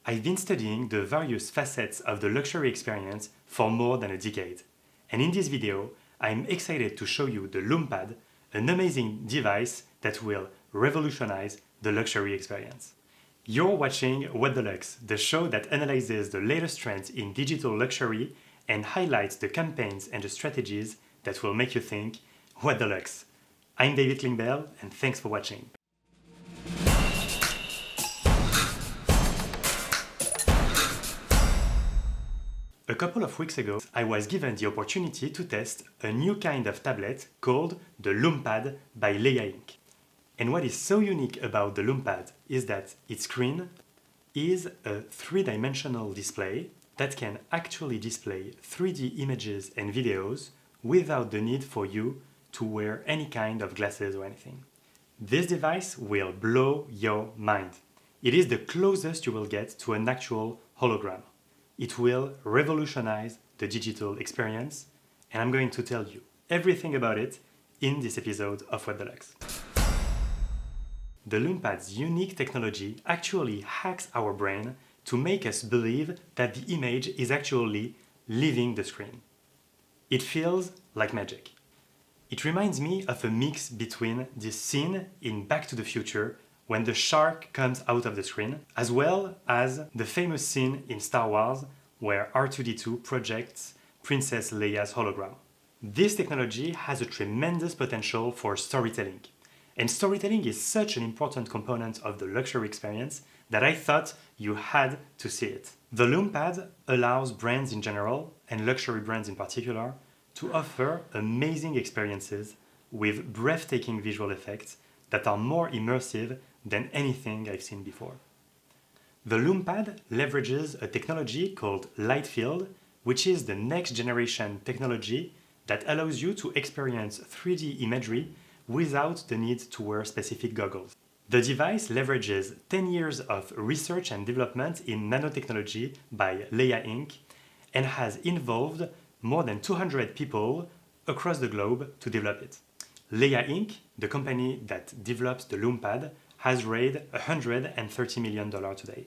I've been studying the various facets of the luxury experience for more than a decade. And in this video, I'm excited to show you the LumePad, an amazing device that will revolutionize the luxury experience. You're watching What the Luxe, the show that analyzes the latest trends in digital luxury and highlights the campaigns and the strategies that will make you think, what the Luxe? I'm David Klingbeil, and thanks for watching. A couple of weeks ago, I was given the opportunity to test a new kind of tablet called the LumePad by Leia Inc. And what is so unique about the LumePad is that its screen is a three-dimensional display that can actually display 3D images and videos without the need for you to wear any kind of glasses or anything. This device will blow your mind. It is the closest you will get to an actual hologram. It will revolutionize the digital experience, and I'm going to tell you everything about it in this episode of What the Luxe. The LumePad's unique technology actually hacks our brain to make us believe that the image is actually leaving the screen. It feels like magic. It reminds me of a mix between this scene in Back to the Future when the shark comes out of the screen, as well as the famous scene in Star Wars where R2-D2 projects Princess Leia's hologram. This technology has a tremendous potential for storytelling. And storytelling is such an important component of the luxury experience that I thought you had to see it. The LumePad allows brands in general, and luxury brands in particular, to offer amazing experiences with breathtaking visual effects that are more immersive than anything I've seen before. The LumePad leverages a technology called light field, which is the next generation technology that allows you to experience 3D imagery without the need to wear specific goggles. The device leverages 10 years of research and development in nanotechnology by Leia Inc. and has involved more than 200 people across the globe to develop it. Leia Inc., the company that develops the LumePad, has raised $130 million today.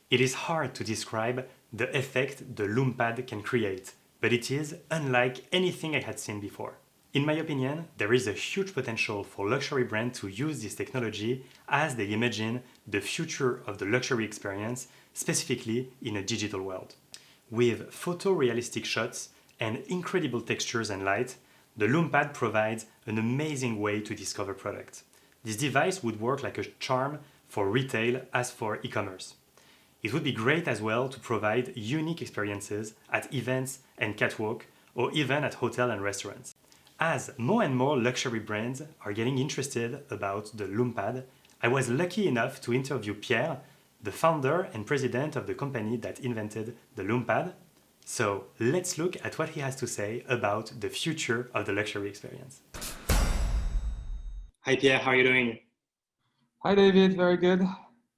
It is hard to describe the effect the LumePad can create, but it is unlike anything I had seen before. In my opinion, there is a huge potential for luxury brands to use this technology as they imagine the future of the luxury experience, specifically in a digital world. With photorealistic shots and incredible textures and light, the LumePad provides an amazing way to discover products. This device would work like a charm for retail as for e-commerce. It would be great as well to provide unique experiences at events and catwalk, or even at hotels and restaurants. As more and more luxury brands are getting interested about the LumePad, I was lucky enough to interview Pierre, the founder and president of the company that invented the LumePad. So let's look at what he has to say about the future of the luxury experience. Hi Pierre, how are you doing? Hi David, very good.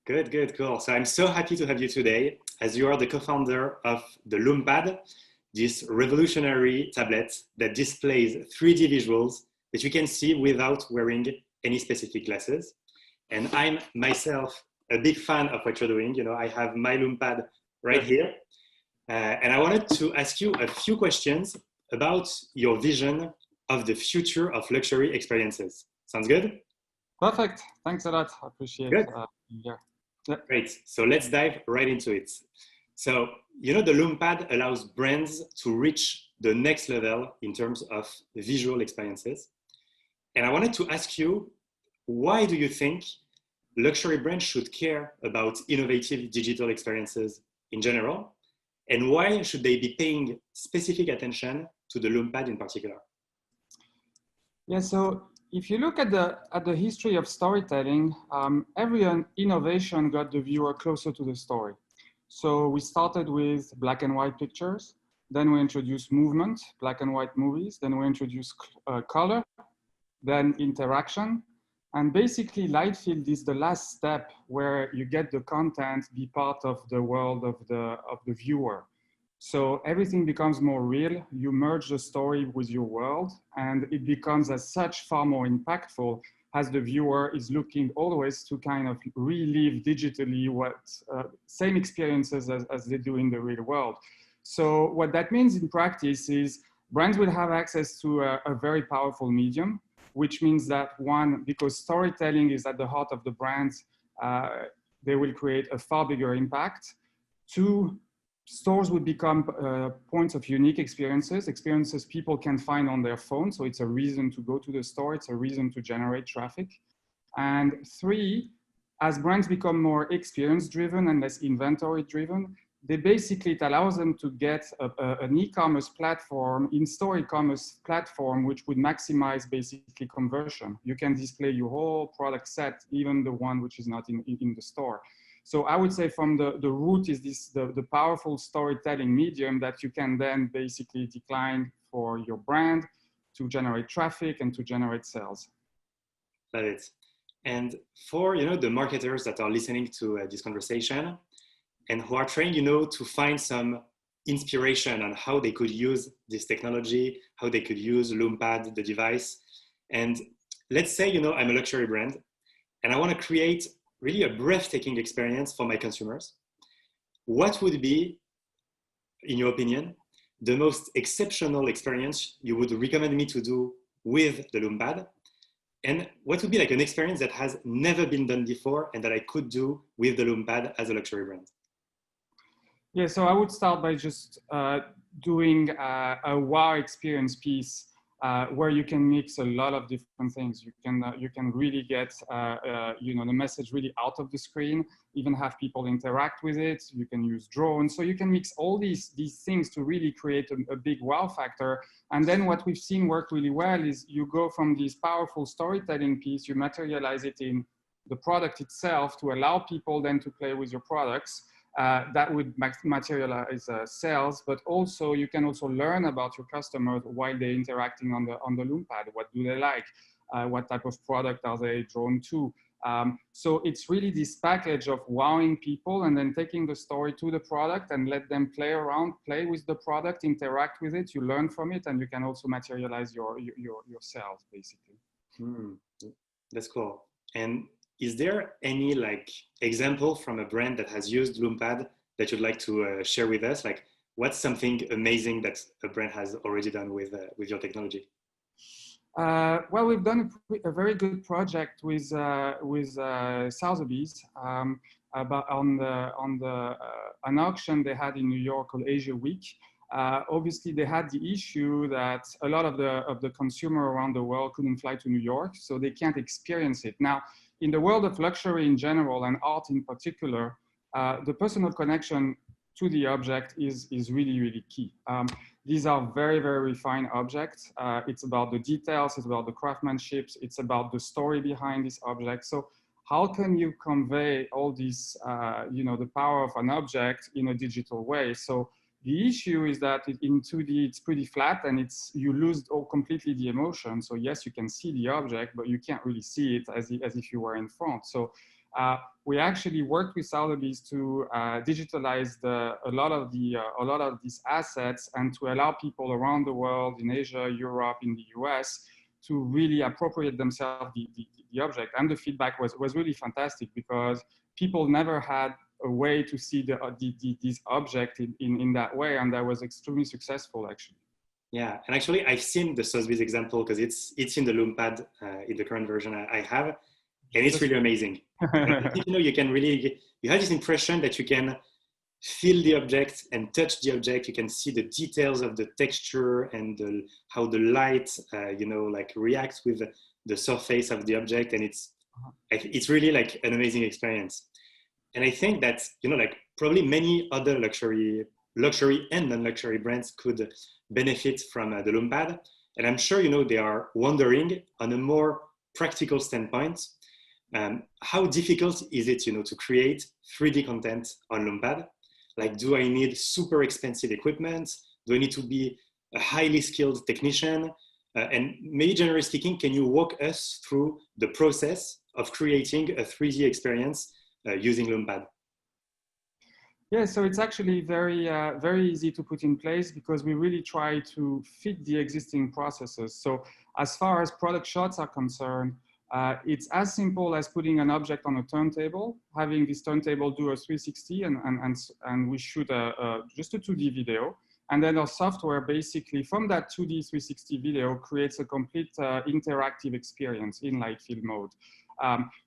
Good, cool. So I'm so happy to have you today as you are the co-founder of the LumePad, this revolutionary tablet that displays 3D visuals that you can see without wearing any specific glasses. And I'm myself a big fan of what you're doing. You know, I have my LumePad right here. And I wanted to ask you a few questions about your vision of the future of luxury experiences. Sounds good? Perfect. Thanks a lot. I appreciate being here. Yeah. Great. So let's dive right into it. So, you know, the LumePad allows brands to reach the next level in terms of visual experiences. And I wanted to ask you, why do you think luxury brands should care about innovative digital experiences in general? And why should they be paying specific attention to the LumePad in particular? Yeah, so if you look at the history of storytelling, every innovation got the viewer closer to the story. So we started with black and white pictures, then we introduced movement, black and white movies, then we introduced color, then interaction, and basically light field is the last step where you get the content be part of the world of the viewer. So everything becomes more real. You merge the story with your world, and it becomes as such far more impactful as the viewer is looking always to kind of relive digitally what same experiences as they do in the real world. So what that means in practice is brands will have access to a very powerful medium, which means that one, because storytelling is at the heart of the brands, they will create a far bigger impact. Two, stores would become points of unique experiences people can find on their phone. So it's a reason to go to the store. It's a reason to generate traffic. And three, as brands become more experience driven and less inventory driven, it allows them to get an e-commerce platform, in-store e-commerce platform, which would maximize basically conversion. You can display your whole product set, even the one which is not in the store. So I would say from the root is the powerful storytelling medium that you can then basically decline for your brand to generate traffic and to generate sales. Got it. And for the marketers that are listening to this conversation and who are trying to find some inspiration on how they could use this technology, how they could use LumePad, the device. And let's say I'm a luxury brand and I want to create really a breathtaking experience for my consumers. What would be, in your opinion, the most exceptional experience you would recommend me to do with the LumePad? And what would be like an experience that has never been done before and that I could do with the LumePad as a luxury brand? Yeah, so I would start by just doing a wow experience piece where you can mix a lot of different things. You can really get the message really out of the screen, even have people interact with it. You can use drones, so you can mix all these things to really create a big wow factor. And then what we've seen work really well is you go from this powerful storytelling piece, you materialize it in the product itself to allow people then to play with your products. That would materialize sales, but also you can also learn about your customers while they're interacting on the LumePad. What do they like? What type of product are they drawn to? So it's really this package of wowing people and then taking the story to the product and let them play around, play with the product, interact with it. You learn from it, and you can also materialize your sales basically. That's cool. And is there any example from a brand that has used LumePad that you'd like to share with us? Like, what's something amazing that a brand has already done with your technology? Well, we've done a very good project with Sotheby's about an auction they had in New York called Asia Week. Obviously, they had the issue that a lot of the consumer around the world couldn't fly to New York, so they can't experience it. Now, in the world of luxury in general and art in particular, the personal connection to the object is really, really key. These are very, very refined objects. It's about the details, it's about the craftsmanship, it's about the story behind this object. So how can you convey all this, the power of an object in a digital way? So the issue is that in 2D, it's pretty flat and you lose completely the emotion. So yes, you can see the object, but you can't really see it as if you were in front. So we actually worked with Sotheby's to digitalize a lot of these assets and to allow people around the world in Asia, Europe, in the US to really appropriate themselves the object. And the feedback was really fantastic because people never had a way to see this object in that way, and that was extremely successful actually. Yeah, and actually I've seen the Sotheby's example because it's in the LumePad in the current version I have, and it's really amazing. You have this impression that you can feel the object and touch the object. You can see the details of the texture and how the light reacts with the surface of the object, and it's really like an amazing experience. And I think that, probably many other luxury and non-luxury brands could benefit from the LumePad. And I'm sure, they are wondering on a more practical standpoint, how difficult is it, to create 3D content on LumePad? Like, do I need super expensive equipment? Do I need to be a highly skilled technician? And maybe generally speaking, can you walk us through the process of creating a 3D experience using LumePad? Yeah, so it's actually very easy to put in place because we really try to fit the existing processes. So as far as product shots are concerned, It's as simple as putting an object on a turntable, having this turntable do a 360, and we shoot just a 2D video. And then our software basically from that 2D 360 video creates a complete interactive experience in light field mode.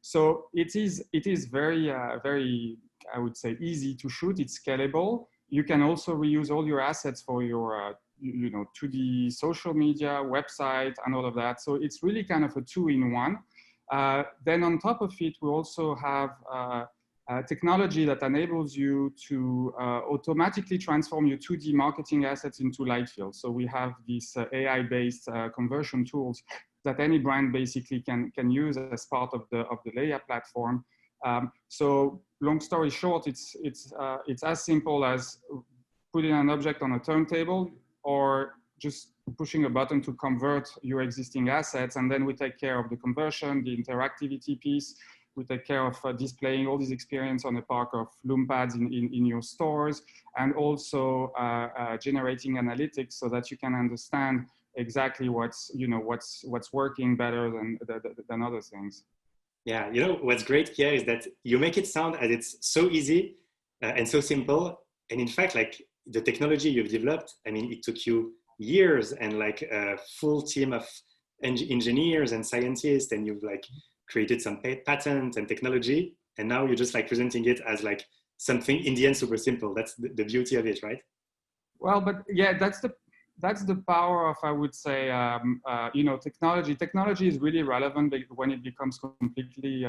So it is very, I would say, easy to shoot. It's scalable. You can also reuse all your assets for your 2D social media, website, and all of that. So it's really kind of a two-in-one. Then on top of it, we also have technology that enables you to automatically transform your 2D marketing assets into light fields. So we have these AI-based conversion tools that any brand basically can use as part of the Leia platform. So long story short, it's as simple as putting an object on a turntable or just pushing a button to convert your existing assets. And then we take care of the conversion, the interactivity piece. We take care of displaying all this experience on a park of LumePads in your stores, and also generating analytics so that you can understand exactly what's working better than other things. Yeah, what's great here is that you make it sound as it's so easy and so simple. And in fact, like the technology you've developed, I mean, it took you years and like a full team of engineers and scientists, and you've like created some patent and technology, and now you're just like presenting it as like something in the end super simple. That's the beauty of it, right? Well, but yeah, that's the power of, I would say, technology. Technology is really relevant when it becomes completely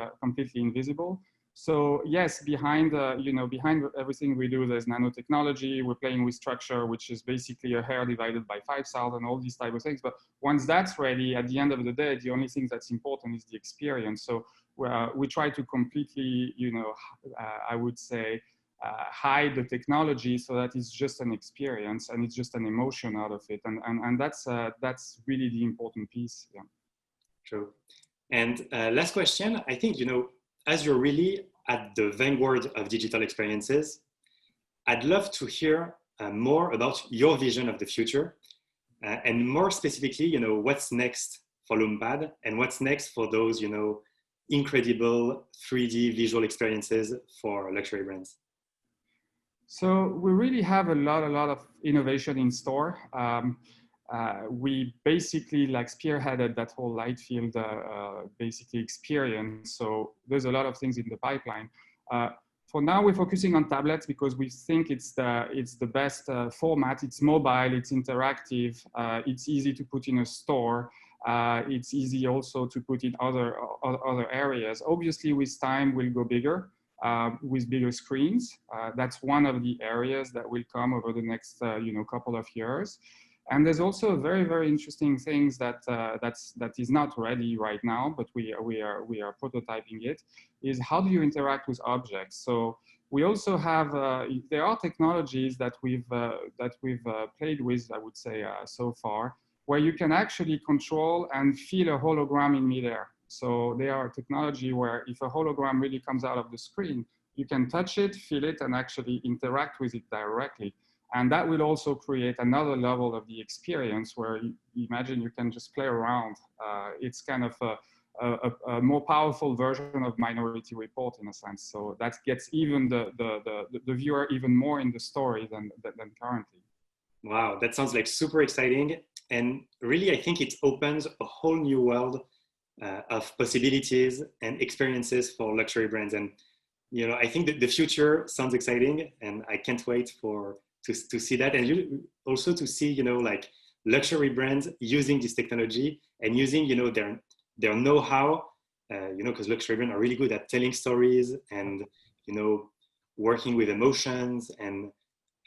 invisible. So yes, behind everything we do, there's nanotechnology. We're playing with structure, which is basically a hair divided by 5,000, all these type of things. But once that's ready, at the end of the day, the only thing that's important is the experience. So we try to completely, I would say, hide the technology so that it's just an experience and it's just an emotion out of it. And that's really the important piece. Yeah. True. And last question, I think, as you're really at the vanguard of digital experiences, I'd love to hear more about your vision of the future, and more specifically, what's next for LumePad and what's next for those, incredible 3D visual experiences for luxury brands. So we really have a lot of innovation in store. We basically like spearheaded that whole light field basically experience. So there's a lot of things in the pipeline. For now, we're focusing on tablets because we think it's the best format. It's mobile, it's interactive, it's easy to put in a store. It's easy also to put in other areas. Obviously, with time, we'll go bigger. With bigger screens. That's one of the areas that will come over the next couple of years. And there's also very, very interesting things that is not ready right now, but we are prototyping it, is how do you interact with objects? So we also have there are technologies that we've played with, I would say, so far, where you can actually control and feel a hologram in midair. So they are a technology where if a hologram really comes out of the screen, you can touch it, feel it, and actually interact with it directly. And that will also create another level of the experience where you imagine you can just play around. It's kind of a more powerful version of Minority Report in a sense. So that gets even the viewer even more in the story than currently. Wow, that sounds like super exciting. And really, I think it opens a whole new world of possibilities and experiences for luxury brands. And, I think that the future sounds exciting, and I can't wait to see that. And also to see, like luxury brands using this technology and using, their know-how, because luxury brands are really good at telling stories and, working with emotions. And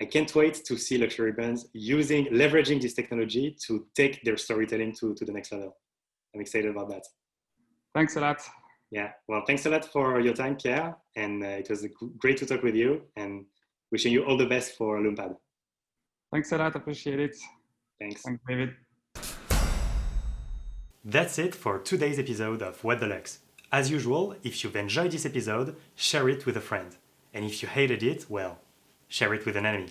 I can't wait to see luxury brands leveraging this technology to take their storytelling to the next level. I'm excited about that. Thanks a lot. Yeah, well, thanks a lot for your time, Pierre. And it was great to talk with you, and wishing you all the best for LumePad. Thanks a lot, appreciate it. Thanks. Thanks, David. That's it for today's episode of What the Luxe. As usual, if you've enjoyed this episode, share it with a friend. And if you hated it, well, share it with an enemy.